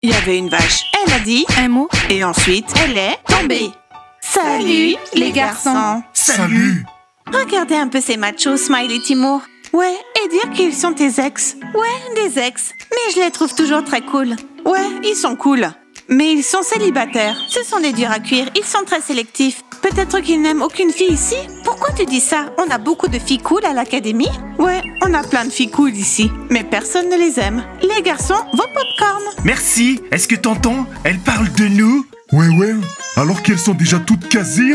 Il y avait une vache. Elle a dit un mot et ensuite elle est tombée. Salut les garçons. Salut. Regardez un peu ces machos, Smile et Timur. Ouais, et dire qu'ils sont tes ex. Ouais, des ex. Mais je les trouve toujours très cool. Ouais, ils sont cool. Mais ils sont célibataires. Ce sont des durs à cuire. Ils sont très sélectifs. Peut-être qu'ils n'aiment aucune fille ici. Pourquoi tu dis ça? On a beaucoup de filles cool à l'académie. Ouais, on a plein de filles cool ici. Mais personne ne les aime. Les garçons, vos pop-corn. Merci. Est-ce que t'entends? Elle parle de nous? Ouais. Alors qu'elles sont déjà toutes casées.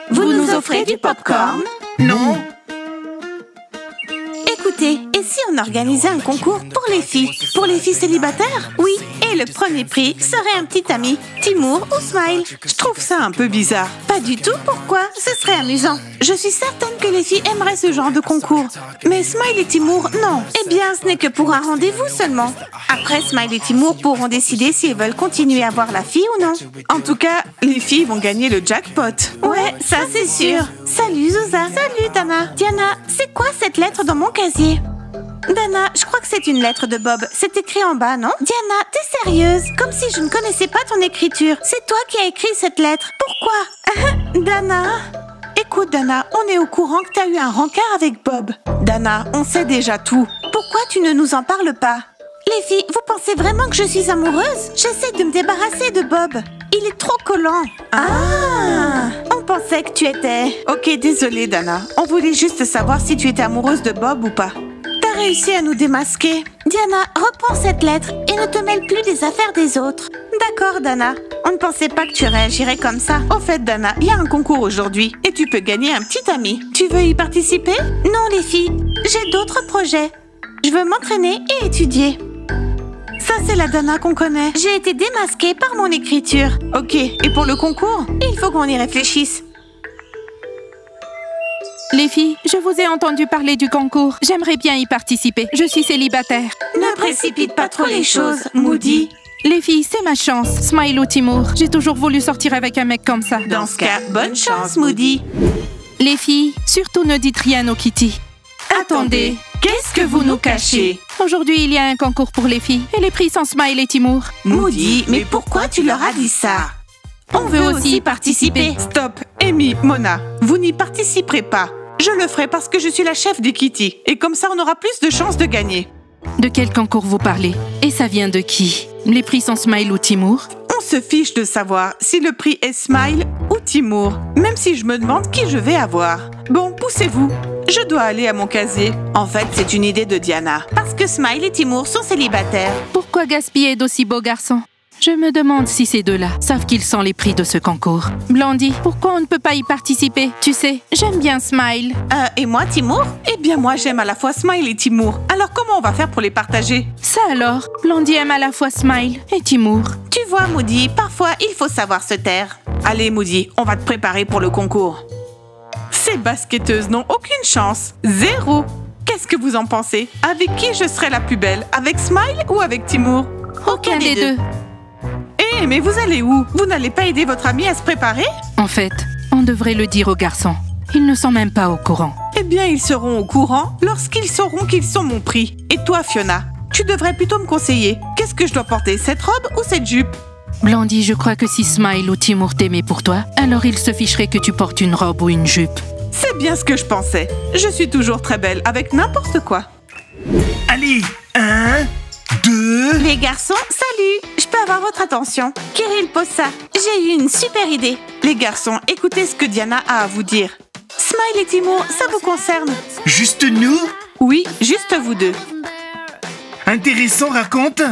Vous nous offrez du pop-corn? Non. Écoutez, et si on organisait un concours pour les filles? Pour les filles célibataires? Oui, et le premier prix serait un petit ami, Timur ou Smile. Je trouve ça un peu bizarre. Pas du tout, pourquoi? Ce serait amusant. Je suis certaine que les filles aimeraient ce genre de concours. Mais Smile et Timur, non. Eh bien, ce n'est que pour un rendez-vous seulement. Après, Smile et Timur pourront décider s'ils veulent continuer à voir la fille ou non. En tout cas, les filles vont gagner le jackpot. Ouais, ça c'est sûr. Salut Zouza. Salut Dana. Diana, c'est quoi cette lettre dans mon casier? Dana, je crois que c'est une lettre de Bob. C'est écrit en bas, non? Diana, t'es sérieuse? Comme si je ne connaissais pas ton écriture. C'est toi qui as écrit cette lettre. Pourquoi? Dana? Écoute, Dana, on est au courant que t'as eu un rencard avec Bob. Dana, on sait déjà tout. Pourquoi tu ne nous en parles pas? Les filles, vous pensez vraiment que je suis amoureuse? J'essaie de me débarrasser de Bob. Il est trop collant. Ah! On pensait que tu étais... Ok, désolée, Dana. On voulait juste savoir si tu étais amoureuse de Bob ou pas. T'as réussi à nous démasquer. Diana, reprends cette lettre et ne te mêle plus des affaires des autres. D'accord, Dana. On ne pensait pas que tu réagirais comme ça. Au fait, Dana, il y a un concours aujourd'hui et tu peux gagner un petit ami. Tu veux y participer? Non, les filles. J'ai d'autres projets. Je veux m'entraîner et étudier. Ça, c'est la Dana qu'on connaît. J'ai été démasquée par mon écriture. Ok, et pour le concours, il faut qu'on y réfléchisse. Les filles, je vous ai entendu parler du concours. J'aimerais bien y participer. Je suis célibataire. Ne précipite pas trop les choses, Moody. Les filles, c'est ma chance. Smile ou Timur. J'ai toujours voulu sortir avec un mec comme ça. Dans ce cas, bonne chance, Moody. Les filles, surtout ne dites rien aux Kitty. Attendez, qu'est-ce que vous nous cachez? Aujourd'hui, il y a un concours pour les filles. Et les prix sont Smile et Timur. Moody, mais pourquoi tu leur as dit ça? On veut aussi participer. Stop, Amy, Mona, vous n'y participerez pas. Je le ferai parce que je suis la chef des Kitty. Et comme ça, on aura plus de chances de gagner. De quel concours vous parlez? Et ça vient de qui? Les prix sont Smile ou Timur? On se fiche de savoir si le prix est Smile ou Timur, même si je me demande qui je vais avoir. Bon, poussez-vous. Je dois aller à mon casier. En fait, c'est une idée de Diana. Parce que Smile et Timur sont célibataires. Pourquoi gaspiller d'aussi beaux garçons? Je me demande si ces deux-là savent qu'ils sont les prix de ce concours. Blondie, pourquoi on ne peut pas y participer? Tu sais, j'aime bien Smile. Et moi, Timur? Eh bien, moi, j'aime à la fois Smile et Timur. Alors, comment on va faire pour les partager? Ça alors, Blondie aime à la fois Smile et Timur. Tu vois, Moody, parfois, il faut savoir se taire. Allez, Moody, on va te préparer pour le concours. Ces basketteuses n'ont aucune chance. Zéro. Qu'est-ce que vous en pensez? Avec qui je serai la plus belle? Avec Smile ou avec Timur? Aucun des deux. Eh, mais vous allez où? Vous n'allez pas aider votre ami à se préparer? En fait, on devrait le dire aux garçons. Ils ne sont même pas au courant. Eh bien, ils seront au courant lorsqu'ils sauront qu'ils sont mon prix. Et toi, Fiona, tu devrais plutôt me conseiller. Qu'est-ce que je dois porter? Cette robe ou cette jupe? Blondie, je crois que si Smile ou Timur t'aimaient pour toi, alors ils se ficheraient que tu portes une robe ou une jupe. C'est bien ce que je pensais. Je suis toujours très belle avec n'importe quoi. Allez, 1, 2... Les garçons, salut! Je peux avoir votre attention? Kirill pose ça. J'ai eu une super idée. Les garçons, écoutez ce que Diana a à vous dire. Smile et Timur, ça vous concerne? Juste nous? Oui, juste vous deux. Intéressant, raconte.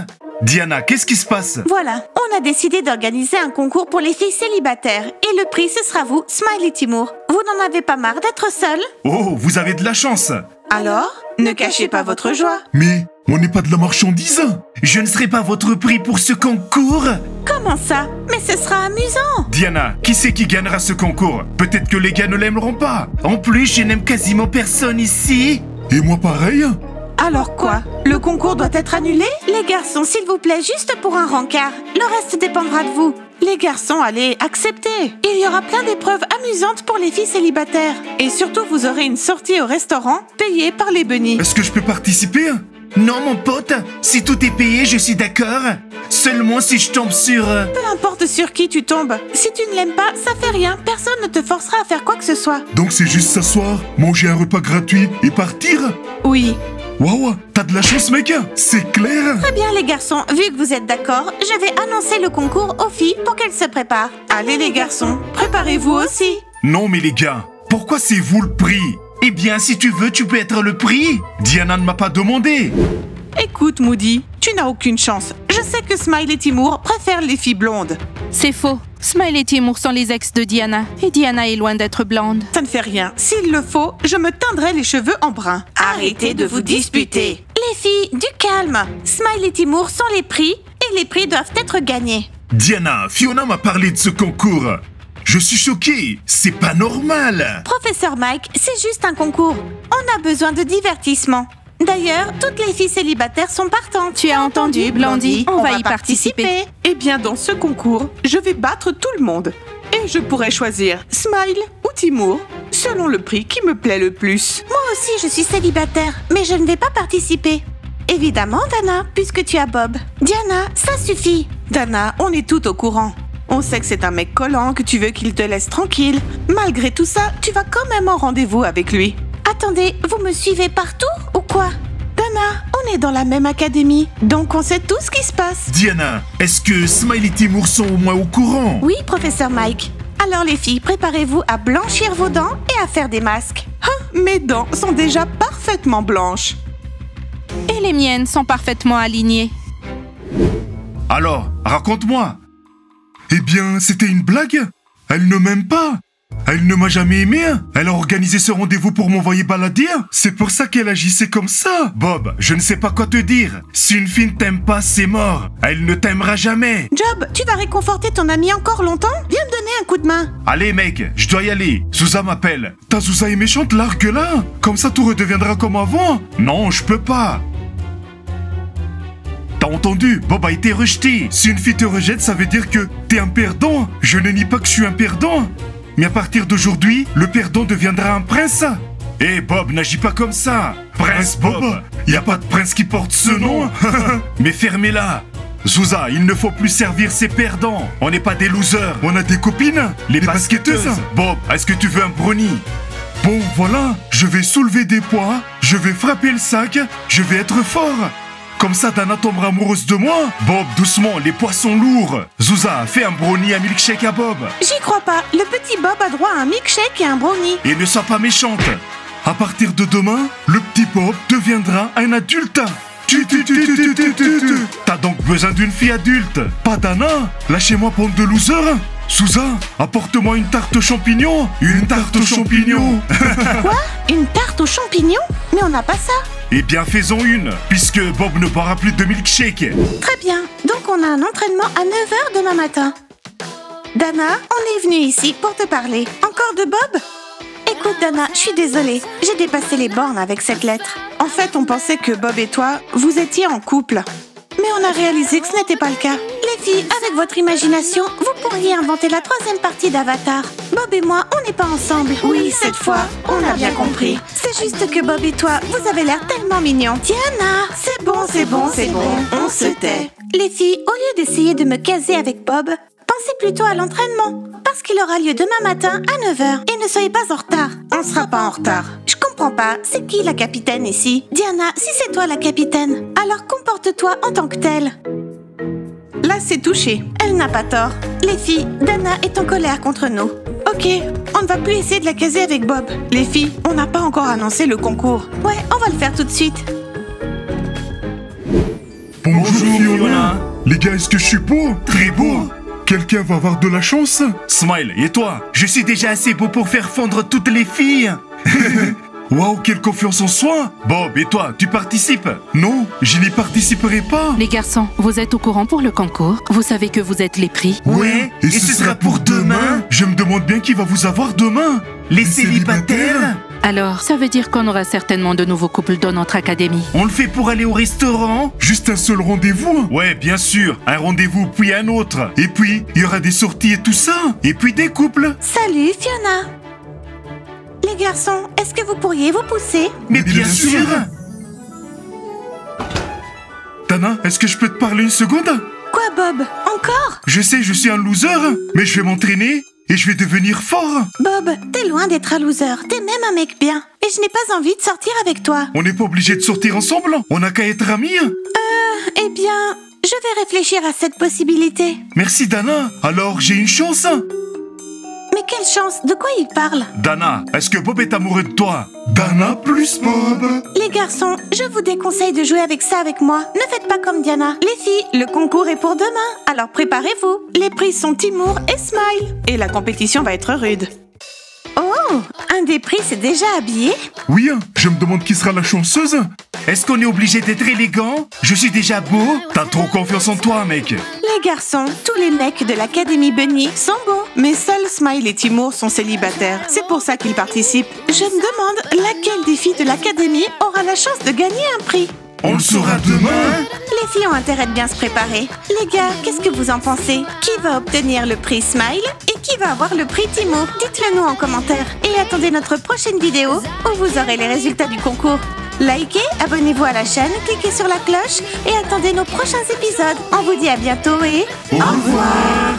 Diana, qu'est-ce qui se passe? Voilà, on a décidé d'organiser un concours pour les filles célibataires. Et le prix, ce sera vous, Smile et Timur. Vous n'en avez pas marre d'être seuls? Oh, vous avez de la chance. Alors, ne cachez pas votre joie. Mais on n'est pas de la marchandise. Je ne serai pas votre prix pour ce concours. Comment ça? Mais ce sera amusant. Diana, qui c'est qui gagnera ce concours? Peut-être que les gars ne l'aimeront pas. En plus, je n'aime quasiment personne ici. Et moi pareil. Alors quoi? Le concours doit être annulé? Les garçons, s'il vous plaît, juste pour un rencard. Le reste dépendra de vous. Les garçons, allez, acceptez. Il y aura plein d'épreuves amusantes pour les filles célibataires. Et surtout, vous aurez une sortie au restaurant payée par les bunnies. Est-ce que je peux participer? Non, mon pote, si tout est payé, je suis d'accord. Seulement si je tombe sur... Peu importe sur qui tu tombes. Si tu ne l'aimes pas, ça fait rien. Personne ne te forcera à faire quoi que ce soit. Donc c'est juste s'asseoir, manger un repas gratuit et partir? Oui. Waouh, t'as de la chance, mec. C'est clair. Très bien, les garçons. Vu que vous êtes d'accord, je vais annoncer le concours aux filles pour qu'elles se préparent. Allez, les garçons, préparez-vous aussi. Non, mais les gars, pourquoi c'est vous le prix? Eh bien, si tu veux, tu peux être le prix. Diana ne m'a pas demandé. Écoute, Moody, tu n'as aucune chance. Je sais que Smile et Timur préfèrent les filles blondes. C'est faux. Smile et Timur sont les ex de Diana. Et Diana est loin d'être blonde. Ça ne fait rien. S'il le faut, je me teindrai les cheveux en brun. Arrêtez de vous disputer. Les filles, du calme. Smile et Timur sont les prix et les prix doivent être gagnés. Diana, Fiona m'a parlé de ce concours. Je suis choqué. C'est pas normal. Professeur Mike, c'est juste un concours. On a besoin de divertissement. D'ailleurs, toutes les filles célibataires sont partantes. Tu as entendu, Blondie? On va y participer. Eh bien, dans ce concours, je vais battre tout le monde. Et je pourrais choisir Smile ou Timur, selon le prix qui me plaît le plus. Moi aussi, je suis célibataire, mais je ne vais pas participer. Évidemment, Dana, puisque tu as Bob. Diana, ça suffit. Dana, on est tout au courant. On sait que c'est un mec collant, que tu veux qu'il te laisse tranquille. Malgré tout ça, tu vas quand même en rendez-vous avec lui. Attendez, vous me suivez partout ou quoi? Dana, on est dans la même académie, donc on sait tout ce qui se passe. Diana, est-ce que Smile et Timur sont au moins au courant? Oui, professeur Mike. Alors les filles, préparez-vous à blanchir vos dents et à faire des masques. Mes dents sont déjà parfaitement blanches. Et les miennes sont parfaitement alignées. Alors, raconte-moi. Eh bien, c'était une blague. Elle ne m'aime pas. Elle ne m'a jamais aimé. Elle a organisé ce rendez-vous pour m'envoyer balader. C'est pour ça qu'elle agissait comme ça. Bob, je ne sais pas quoi te dire. Si une fille ne t'aime pas, c'est mort. Elle ne t'aimera jamais. Job, tu vas réconforter ton ami encore longtemps? Viens me donner un coup de main. Allez mec, je dois y aller. Souza m'appelle. Ta Souza est méchante, largue-la. Comme ça, tout redeviendra comme avant. Non, je peux pas. T'as entendu? Bob a été rejeté. Si une fille te rejette, ça veut dire que t'es un perdant. Je ne nie pas que je suis un perdant. Mais à partir d'aujourd'hui, le perdant deviendra un prince. Eh Bob, n'agis pas comme ça. Prince Bob. Y a pas de prince qui porte ce nom. Mais fermez-la. Souza, il ne faut plus servir ses perdants. On n'est pas des losers. On a des copines. Les basketteuses. Bob, est-ce que tu veux un brownie? Bon, voilà. Je vais soulever des poids. Je vais frapper le sac. Je vais être fort. Comme ça, Dana tombera amoureuse de moi. Bob, doucement, les poids sont lourds. Zouza, fais un brownie, un milkshake à Bob. J'y crois pas. Le petit Bob a droit à un milkshake et un brownie. Et ne sois pas méchante. À partir de demain, le petit Bob deviendra un adulte. T'as donc besoin d'une fille adulte? Pas Dana. Lâchez-moi, bande de losers. Souza, apporte-moi une tarte aux champignons. Une tarte aux champignons. Quoi? Une tarte aux champignons? Mais on n'a pas ça. Eh bien, faisons une, puisque Bob ne boira plus de milkshake. Très bien. Donc, on a un entraînement à 9h demain matin. Dana, on est venu ici pour te parler. Encore de Bob? Écoute, Dana, je suis désolée. J'ai dépassé les bornes avec cette lettre. En fait, on pensait que Bob et toi, vous étiez en couple. Mais on a réalisé que ce n'était pas le cas. Les filles, avec votre imagination, vous pourriez inventer la 3e partie d'Avatar. Bob et moi, on n'est pas ensemble. Oui, cette fois, on a bien compris. C'est juste que Bob et toi, vous avez l'air tellement mignons. Diana, c'est bon, on se tait. Les filles, au lieu d'essayer de me caser avec Bob, pensez plutôt à l'entraînement. Parce qu'il aura lieu demain matin à 9h. Et ne soyez pas en retard. On sera pas en retard. Je comprends pas, c'est qui la capitaine ici? Diana, si c'est toi la capitaine, alors comporte-toi en tant que telle. Là, c'est touché. Elle n'a pas tort. Les filles, Dana est en colère contre nous. Ok, on ne va plus essayer de la caser avec Bob. Les filles, on n'a pas encore annoncé le concours. Ouais, on va le faire tout de suite. Bonjour, Fiona. Les gars, est-ce que je suis beau? Très beau. Quelqu'un va avoir de la chance? Smile, et toi? Je suis déjà assez beau pour faire fondre toutes les filles. Waouh, quelle confiance en soi! Bob, et toi, tu participes? Non, je n'y participerai pas. Les garçons, vous êtes au courant pour le concours? Vous savez que vous êtes les prix? Ouais, et ce sera pour demain? Je me demande bien qui va vous avoir demain. Les célibataires? Alors, ça veut dire qu'on aura certainement de nouveaux couples dans notre académie. On le fait pour aller au restaurant? Juste un seul rendez-vous? Ouais, bien sûr. Un rendez-vous, puis un autre. Et puis, il y aura des sorties et tout ça. Et puis des couples. Salut, Fiona. Les garçons, est-ce que vous pourriez vous pousser? Mais bien sûr. Dana, est-ce que je peux te parler une seconde? Quoi, Bob? Encore? Je sais, je suis un loser, mais je vais m'entraîner et je vais devenir fort. Bob, t'es loin d'être un loser. T'es même un mec bien. Et je n'ai pas envie de sortir avec toi. On n'est pas obligé de sortir ensemble? On n'a qu'à être amis? Eh bien, je vais réfléchir à cette possibilité. Merci Dana, alors j'ai une chance? Mais quelle chance? De quoi il parle? Dana, est-ce que Bob est amoureux de toi? Dana plus Bob. Les garçons, je vous déconseille de jouer avec ça avec moi. Ne faites pas comme Diana. Les filles, le concours est pour demain. Alors préparez-vous. Les prix sont Timur et Smile. Et la compétition va être rude. Oh, un des prix s'est déjà habillé? Oui, je me demande qui sera la chanceuse. Est-ce qu'on est obligé d'être élégant? Je suis déjà beau? T'as trop confiance en toi, mec. Les garçons, tous les mecs de l'Académie Bunny sont beaux. Mais seuls Smile et Timur sont célibataires. C'est pour ça qu'ils participent. Je me demande laquelle des filles de l'Académie aura la chance de gagner un prix. On le saura demain. Les filles ont intérêt de bien se préparer. Les gars, qu'est-ce que vous en pensez? Qui va obtenir le prix Smile et qui va avoir le prix Timur? Dites-le nous en commentaire. Et attendez notre prochaine vidéo où vous aurez les résultats du concours. Likez, abonnez-vous à la chaîne, cliquez sur la cloche et attendez nos prochains épisodes. On vous dit à bientôt et Au revoir.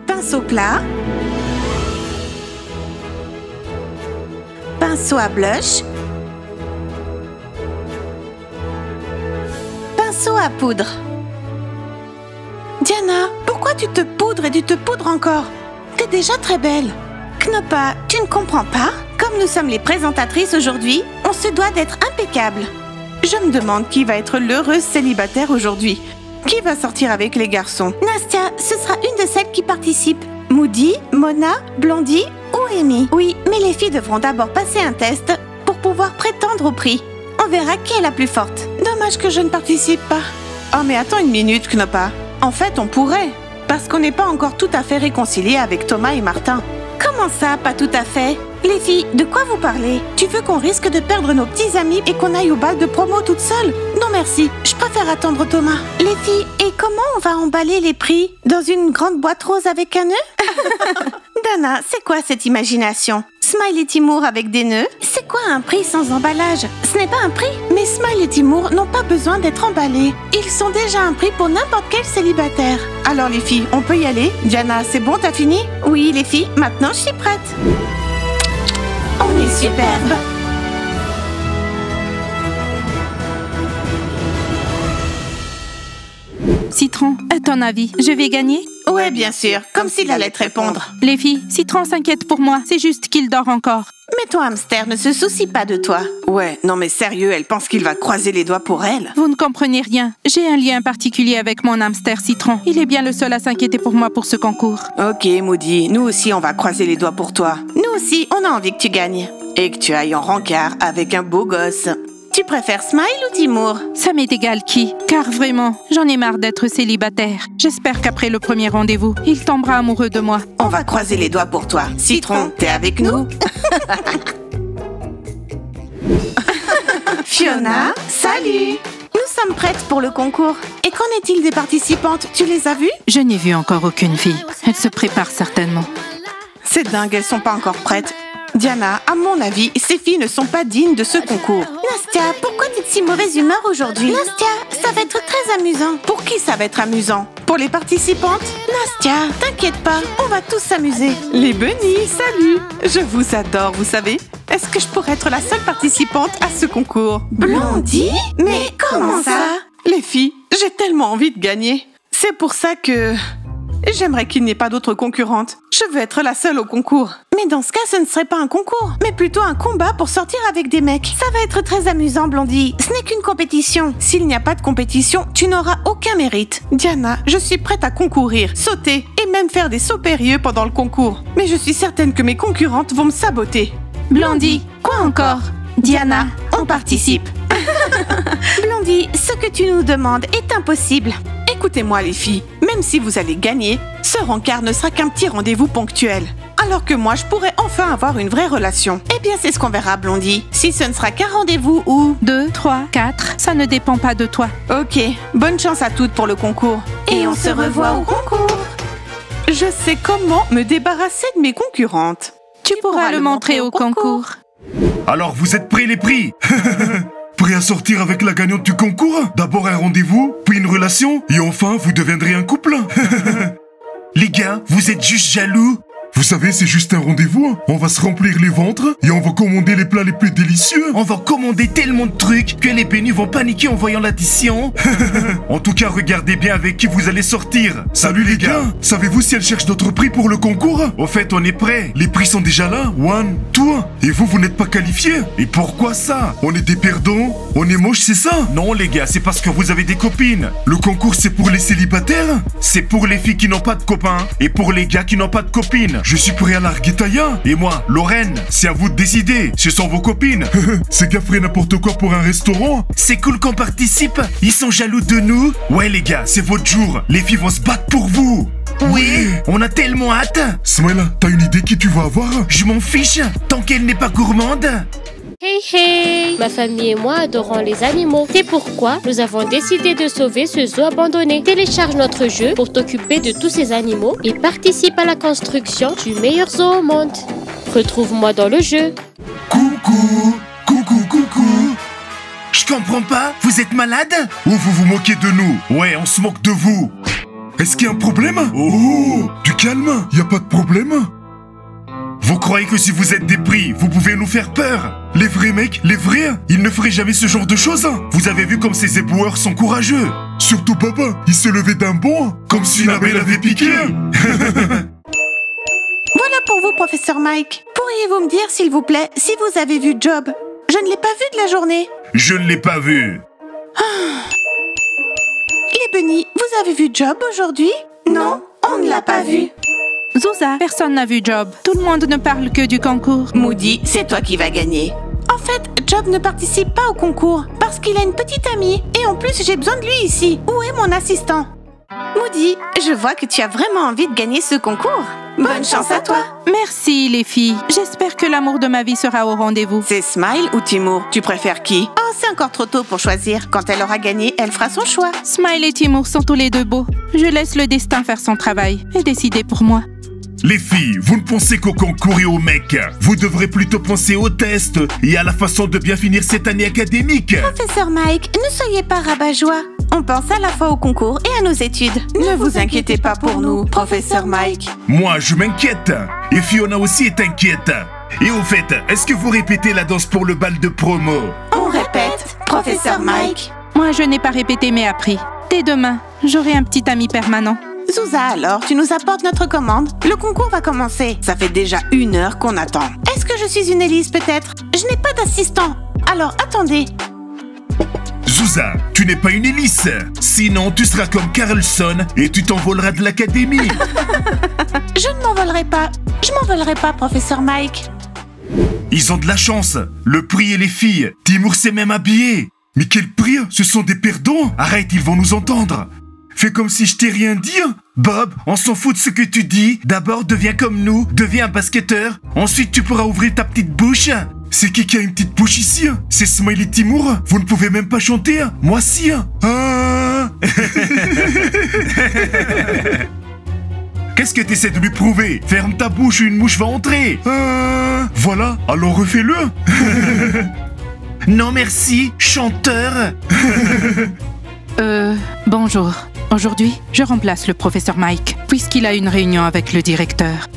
pinceau plat, pinceau à blush, pinceau à poudre. Diana, pourquoi tu te poudres et tu te poudres encore? T'es déjà très belle. Knoppa, tu ne comprends pas? Comme nous sommes les présentatrices aujourd'hui, on se doit d'être impeccable. Je me demande qui va être l'heureuse célibataire aujourd'hui. Qui va sortir avec les garçons? Nastia, ce sera une de celles qui participent. Moody, Mona, Blondie ou Amy. Oui, mais les filles devront d'abord passer un test pour pouvoir prétendre au prix. On verra qui est la plus forte. Dommage que je ne participe pas. Oh mais attends une minute, Knoppa. En fait, on pourrait. Parce qu'on n'est pas encore tout à fait réconciliés avec Thomas et Martin. Comment ça, pas tout à fait? Les filles, de quoi vous parlez? Tu veux qu'on risque de perdre nos petits amis et qu'on aille au bal de promo toute seule? Non merci, je préfère attendre Thomas. Les filles, et comment on va emballer les prix? Dans une grande boîte rose avec un nœud? Dana, c'est quoi cette imagination? Smile et Timur avec des nœuds? C'est quoi un prix sans emballage? Ce n'est pas un prix, mais Smile et Timur n'ont pas besoin d'être emballés. Ils sont déjà un prix pour n'importe quel célibataire. Alors les filles, on peut y aller? Diana, c'est bon, t'as fini? Oui les filles, maintenant je suis prête. On est superbe. Citron, à ton avis, je vais gagner? Ouais, bien sûr, comme s'il allait te répondre. Les filles, Citron s'inquiète pour moi, c'est juste qu'il dort encore. Mais ton hamster ne se soucie pas de toi. Ouais, non mais sérieux, elle pense qu'il va croiser les doigts pour elle. Vous ne comprenez rien. J'ai un lien particulier avec mon hamster Citron. Il est bien le seul à s'inquiéter pour moi pour ce concours. Ok, Moody, nous aussi on va croiser les doigts pour toi. Nous aussi, on a envie que tu gagnes. Et que tu ailles en rencard avec un beau gosse. Tu préfères Smile ou Timur? Ça m'est égal qui, car vraiment, j'en ai marre d'être célibataire. J'espère qu'après le premier rendez-vous, il tombera amoureux de moi. On va croiser les doigts pour toi. Citron, t'es avec nous? Fiona, salut! Nous sommes prêtes pour le concours. Et qu'en est-il des participantes? Tu les as vues? Je n'ai vu encore aucune fille. Elle se prépare certainement. C'est dingue, elles sont pas encore prêtes. Diana, à mon avis, ces filles ne sont pas dignes de ce concours. Nastia, pourquoi t'es de si mauvaise humeur aujourd'hui? Nastia, ça va être très amusant. Pour qui ça va être amusant? Pour les participantes? Nastia, t'inquiète pas, on va tous s'amuser. Les bunnies, salut! Je vous adore, vous savez. Est-ce que je pourrais être la seule participante à ce concours? Blondie? Mais comment ça? Les filles, j'ai tellement envie de gagner. C'est pour ça que... j'aimerais qu'il n'y ait pas d'autres concurrentes. Je veux être la seule au concours. Mais dans ce cas, ce ne serait pas un concours, mais plutôt un combat pour sortir avec des mecs. Ça va être très amusant, Blondie. Ce n'est qu'une compétition. S'il n'y a pas de compétition, tu n'auras aucun mérite. Diana, je suis prête à concourir, sauter et même faire des sauts périlleux pendant le concours. Mais je suis certaine que mes concurrentes vont me saboter. Blondie, quoi encore? Diana, on participe. Blondie, ce que tu nous demandes est impossible. Écoutez-moi les filles, même si vous allez gagner, Ce rencard ne sera qu'un petit rendez-vous ponctuel. Alors que moi, je pourrais enfin avoir une vraie relation. Eh bien, c'est ce qu'on verra, Blondie. Si ce ne sera qu'un rendez-vous ou... 2, 3, 4, ça ne dépend pas de toi. Ok, bonne chance à toutes pour le concours. Et on se revoit au concours. Je sais comment me débarrasser de mes concurrentes. Tu pourras le montrer au concours. Alors, vous êtes prêts les prix? Prêt à sortir avec la gagnante du concours? D'abord un rendez-vous, puis une relation, et enfin vous deviendrez un couple. Les gars, vous êtes juste jaloux? Vous savez, c'est juste un rendez-vous. On va se remplir les ventres et on va commander les plats les plus délicieux. On va commander tellement de trucs que les bénis vont paniquer en voyant l'addition. En tout cas, regardez bien avec qui vous allez sortir. Salut les gars. Savez-vous si elle cherche d'autres prix pour le concours? Au fait, on est prêts. Les prix sont déjà là. One, toi. Et vous n'êtes pas qualifiés. Et pourquoi ça? On est des perdants. On est moche, c'est ça? Non les gars, c'est parce que vous avez des copines. Le concours, c'est pour les célibataires? C'est pour les filles qui n'ont pas de copains et pour les gars qui n'ont pas de copines. Je suis prêt à larguer Taya. Et moi, Lorraine, c'est à vous de décider. Ce sont vos copines. Ces gars feraient n'importe quoi pour un restaurant. C'est cool qu'on participe. Ils sont jaloux de nous. Ouais les gars, c'est votre jour. Les filles vont se battre pour vous. Oui, on a tellement hâte. Smile, t'as une idée qui tu vas avoir? Je m'en fiche, tant qu'elle n'est pas gourmande. Hey hey! Ma famille et moi adorons les animaux. C'est pourquoi nous avons décidé de sauver ce zoo abandonné. Télécharge notre jeu pour t'occuper de tous ces animaux et participe à la construction du meilleur zoo au monde. Retrouve-moi dans le jeu. Coucou! Coucou, coucou! Je comprends pas, vous êtes malade? Ou vous vous moquez de nous? Ouais, on se moque de vous. Est-ce qu'il y a un problème? Oh! Du calme, y a pas de problème? Vous croyez que si vous êtes des pris, vous pouvez nous faire peur? Les vrais mecs, les vrais, ils ne feraient jamais ce genre de choses. Vous avez vu comme ces éboueurs sont courageux. Surtout papa, il se levait d'un bond, comme si une abeille l'avait piqué. Voilà pour vous, professeur Mike. Pourriez-vous me dire, s'il vous plaît, si vous avez vu Job? Je ne l'ai pas vu de la journée. Je ne l'ai pas vu. Les bunnies, vous avez vu Job aujourd'hui? Non, on ne l'a pas vu. Zuza, personne n'a vu Job. Tout le monde ne parle que du concours. Moody, c'est toi qui vas gagner. En fait, Job ne participe pas au concours parce qu'il a une petite amie. Et en plus, j'ai besoin de lui ici. Où est mon assistant? Moody, je vois que tu as vraiment envie de gagner ce concours. Bonne chance à toi. Merci les filles. J'espère que l'amour de ma vie sera au rendez-vous. C'est Smile ou Timur? Tu préfères qui? Oh, c'est encore trop tôt pour choisir. Quand elle aura gagné, elle fera son choix. Smile et Timur sont tous les deux beaux. Je laisse le destin faire son travail et décider pour moi. Les filles, vous ne pensez qu'au concours et aux mecs. Vous devrez plutôt penser aux tests et à la façon de bien finir cette année académique. Professeur Mike, ne soyez pas rabat-joie. On pense à la fois au concours et à nos études. Ne vous inquiétez pas pour nous, professeur Mike. Moi, je m'inquiète. Et Fiona aussi est inquiète. Et au fait, est-ce que vous répétez la danse pour le bal de promo? On répète, professeur Mike. Moi, je n'ai pas répété mais appris. Dès demain, j'aurai un petit ami permanent. Zuza, alors, tu nous apportes notre commande? Le concours va commencer. Ça fait déjà 1 heure qu'on attend. Est-ce que je suis une Élise, peut-être? Je n'ai pas d'assistant. Alors, attendez. Zuza, tu n'es pas une hélice. Sinon, tu seras comme Carlson et tu t'envoleras de l'académie. Je ne m'envolerai pas. Je m'envolerai pas, professeur Mike. Ils ont de la chance. Le prix et les filles. Timur s'est même habillé. Mais quel prix? Ce sont des perdants. Arrête, ils vont nous entendre. Fais comme si je t'ai rien dit. Bob, on s'en fout de ce que tu dis. D'abord, deviens comme nous, deviens un basketteur. Ensuite, tu pourras ouvrir ta petite bouche. C'est qui a une petite bouche ici? C'est Smile et Timur. Vous ne pouvez même pas chanter. Moi si. Ah. Qu'est-ce que tu essaies de lui prouver? Ferme ta bouche ou une mouche va entrer. Ah. Voilà, alors refais-le. Non merci, chanteur. Bonjour. Aujourd'hui, je remplace le professeur Mike, puisqu'il a une réunion avec le directeur.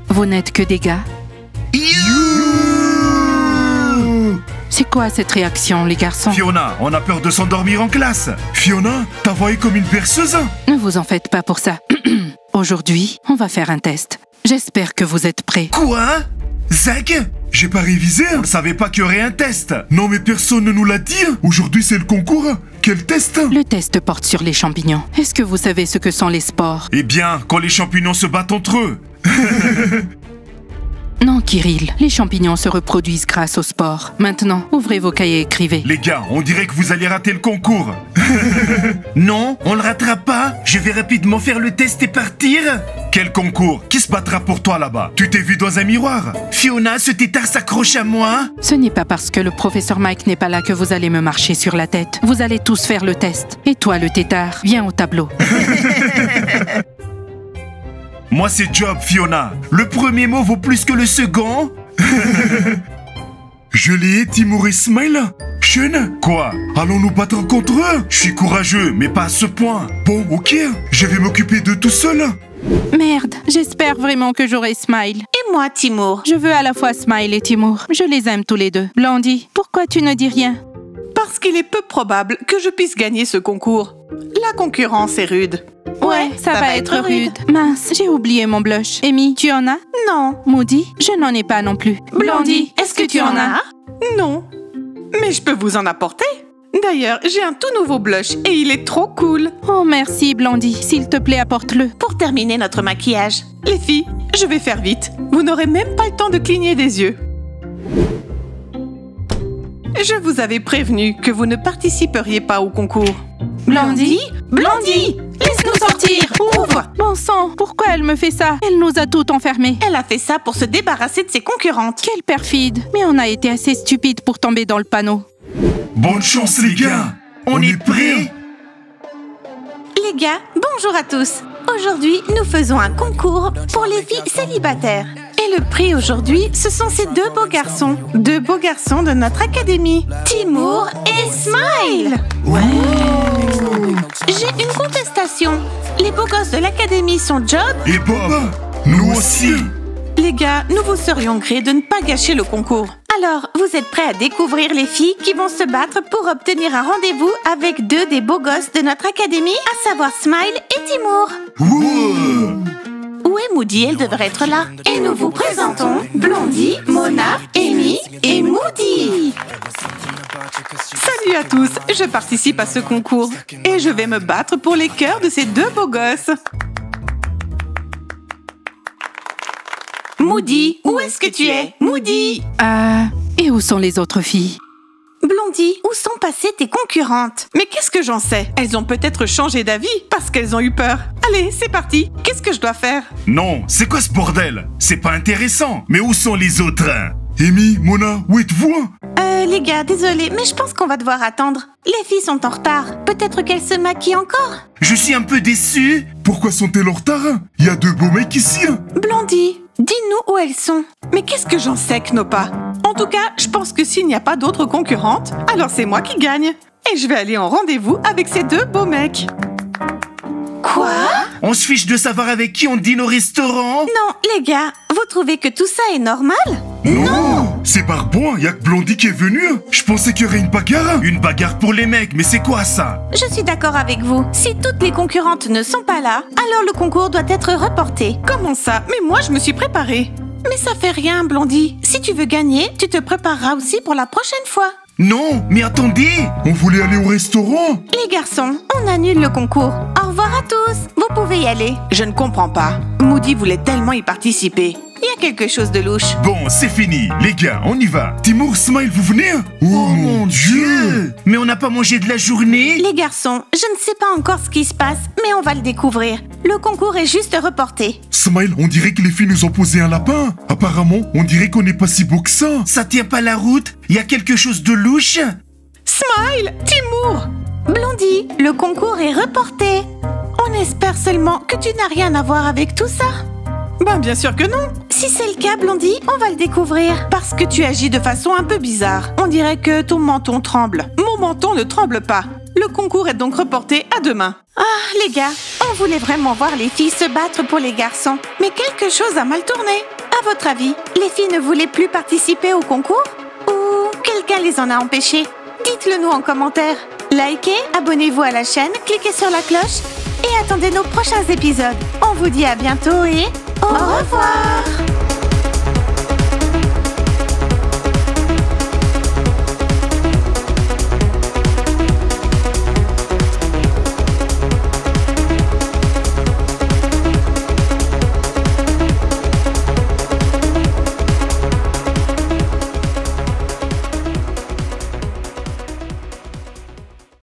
Vous n'êtes que des gars? C'est quoi cette réaction, les garçons? Fiona, on a peur de s'endormir en classe. Fiona, ta voix est comme une berceuse. Ne vous en faites pas pour ça. Aujourd'hui, on va faire un test. J'espère que vous êtes prêts. Quoi? Zach? J'ai pas révisé. On ne savait pas qu'il y aurait un test. Non mais personne ne nous l'a dit. Aujourd'hui c'est le concours. Quel test? Le test porte sur les champignons. Est-ce que vous savez ce que sont les spores? Eh bien, quand les champignons se battent entre eux. Non, Kirill, les champignons se reproduisent grâce au sport. Maintenant, ouvrez vos cahiers et écrivez. Les gars, on dirait que vous allez rater le concours. Non, on le ratera pas. Je vais rapidement faire le test et partir. Quel concours? Qui se battra pour toi là-bas? Tu t'es vu dans un miroir? Fiona, ce tétard s'accroche à moi. Ce n'est pas parce que le professeur Mike n'est pas là que vous allez me marcher sur la tête. Vous allez tous faire le test. Et toi, le tétard, viens au tableau. Moi, c'est Job, Fiona. Le premier mot vaut plus que le second. Je l'ai, Timur et Smile. Sean, Quoi? allons nous battre contre eux? Je suis courageux, mais pas à ce point. Bon, ok, je vais m'occuper d'eux tout seul. Merde, j'espère vraiment que j'aurai Smile. Et moi, Timur? Je veux à la fois Smile et Timur. Je les aime tous les deux. Blondie, pourquoi tu ne dis rien? Parce qu'il est peu probable que je puisse gagner ce concours. La concurrence est rude. Ouais, ça va être rude. Mince, j'ai oublié mon blush. Amy, tu en as? Non. Moody, je n'en ai pas non plus. Blondie, est-ce que tu en as? Non. Mais je peux vous en apporter. D'ailleurs, j'ai un tout nouveau blush et il est trop cool. Oh merci Blondie, s'il te plaît apporte-le. Pour terminer notre maquillage. Les filles, je vais faire vite. Vous n'aurez même pas le temps de cligner des yeux. Je vous avais prévenu que vous ne participeriez pas au concours. Blondie? Blondie! Laisse-nous sortir! Ouvre! Bon sang, pourquoi elle me fait ça? Elle nous a toutes enfermées. Elle a fait ça pour se débarrasser de ses concurrentes. Quelle perfide. Mais on a été assez stupides pour tomber dans le panneau. Bonne chance, les gars. On est prêts? Les gars, bonjour à tous. Aujourd'hui, nous faisons un concours pour les filles célibataires. Et le prix aujourd'hui, ce sont ces deux beaux garçons. Deux beaux garçons de notre académie. Timur et Smile. J'ai une contestation. Les beaux gosses de l'académie sont Job. Et Bob, nous aussi. Les gars, nous vous serions gré de ne pas gâcher le concours. Alors, vous êtes prêts à découvrir les filles qui vont se battre pour obtenir un rendez-vous avec deux des beaux gosses de notre académie, à savoir Smile et Timur. Où est Moody? Elle devrait être là. Et nous vous présentons Blondie, Mona, Amy et Moody. Salut à tous, je participe à ce concours et je vais me battre pour les cœurs de ces deux beaux gosses. Moody, où est-ce que tu es? Moody! Et où sont les autres filles? Blondie, où sont passées tes concurrentes? Mais qu'est-ce que j'en sais? Elles ont peut-être changé d'avis parce qu'elles ont eu peur. Allez, c'est parti. Qu'est-ce que je dois faire? Non, c'est quoi ce bordel? C'est pas intéressant. Mais où sont les autres? Amy, Mona, où êtes-vous? Les gars, désolé, mais je pense qu'on va devoir attendre. Les filles sont en retard. Peut-être qu'elles se maquillent encore. Je suis un peu déçu. Pourquoi sont-elles en retard? Il y a deux beaux mecs ici. Blondie, dis-nous où elles sont. Mais qu'est-ce que j'en sais, Knopa? En tout cas, je pense que s'il n'y a pas d'autres concurrentes, alors c'est moi qui gagne. Et je vais aller en rendez-vous avec ces deux beaux mecs. Quoi? On se fiche de savoir avec qui on dîne au restaurant? Non, les gars, vous trouvez que tout ça est normal? Non! C'est barbant, il y a que Blondie qui est venue. Je pensais qu'il y aurait une bagarre. Une bagarre pour les mecs, mais c'est quoi ça? Je suis d'accord avec vous. Si toutes les concurrentes ne sont pas là, alors le concours doit être reporté. Comment ça? Mais moi, je me suis préparée. Mais ça fait rien, Blondie. Si tu veux gagner, tu te prépareras aussi pour la prochaine fois. Non, mais attendez! On voulait aller au restaurant. Les garçons, on annule le concours. Au revoir à tous. Vous pouvez y aller. Je ne comprends pas. Moody voulait tellement y participer. Il y a quelque chose de louche. Bon, c'est fini. Les gars, on y va. Timur, Smile, vous venez? Oh mon Dieu! Mais on n'a pas mangé de la journée? Les garçons, je ne sais pas encore ce qui se passe, mais on va le découvrir. Le concours est juste reporté. Smile, on dirait que les filles nous ont posé un lapin. Apparemment, on dirait qu'on n'est pas si beau que ça. Ça tient pas la route? Il y a quelque chose de louche? Smile! Timur! Blondie, le concours est reporté. On espère seulement que tu n'as rien à voir avec tout ça. Ben bien sûr que non. Si c'est le cas, Blondie, on va le découvrir. Parce que tu agis de façon un peu bizarre. On dirait que ton menton tremble. Mon menton ne tremble pas. Le concours est donc reporté à demain. Ah, les gars, on voulait vraiment voir les filles se battre pour les garçons. Mais quelque chose a mal tourné. À votre avis, les filles ne voulaient plus participer au concours? Ou quelqu'un les en a empêchées? Dites-le nous en commentaire. Likez, abonnez-vous à la chaîne, cliquez sur la cloche et attendez nos prochains épisodes. On vous dit à bientôt et au revoir!